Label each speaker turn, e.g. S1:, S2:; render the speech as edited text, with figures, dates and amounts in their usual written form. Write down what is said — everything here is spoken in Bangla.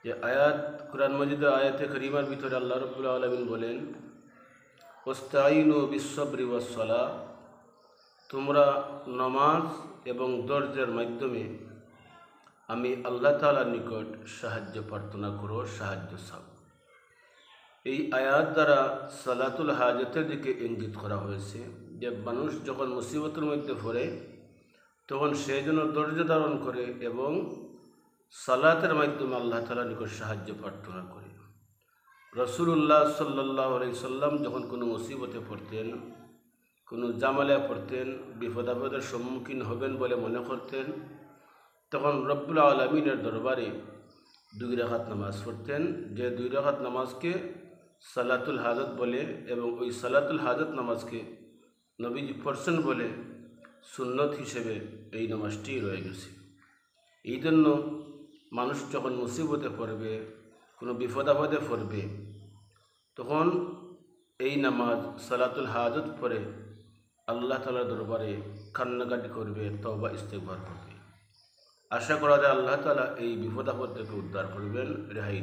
S1: যে আয়াত কুরআন মাজিদে আয়াতে কারিমার ভিতরে আল্লাহ রাব্বুল আলামিন বলেন, ওয়াস্তাঈনু বিস-সাবরি ওয়াস-সালাহ, তোমরা নামাজ এবং ধৈর্যের মাধ্যমে আমি আল্লাহ তাআলার নিকট সাহায্য প্রার্থনা করো, সাহায্য চাও। এই আয়াত দ্বারা সালাতুল হাজতের দিকে ইঙ্গিত করা হয়েছে যে মানুষ যখন মুসিবতের মধ্যে পড়ে তখন সে যেন ধৈর্য ধারণ করে এবং সালাতের মাধ্যমে আল্লাহ তাআলার নিকট সাহায্য প্রার্থনা করে। রাসূলুল্লাহ সাল্লাল্লাহু আলাইহি সাল্লাম যখন কোনো মুসিবতে পড়তেন, কোনো জামালায় পড়তেন, বিপদ আপদের সম্মুখীন হবেন বলে মনে করতেন, তখন রব্বুল আলামিনের দরবারে 2 রাকাত নামাজ পড়তেন, যে 2 রাকাত নামাজকে সালাতুল হাজত বলে এবং ওই সালাতুল হাজত নামাজকে নবীজি পড়ছেন বলে সুন্নত হিসেবে এই নামাজটি রয়ে গেছে। এই জন্য মানুষ যখন মুসিবতে পড়বে, কোনো বিপদ আপদে পড়বে, তখন এই নামাজ সালাতুল হাজত পড়ে আল্লাহ তাআলার দরবারে কান্নাকাটি করবে, তওবা ইস্তেগফার করবে। আশা করা যায় আল্লাহ তাআলা এই বিপদ আপদ থেকে উদ্ধার করবেন, রেহাই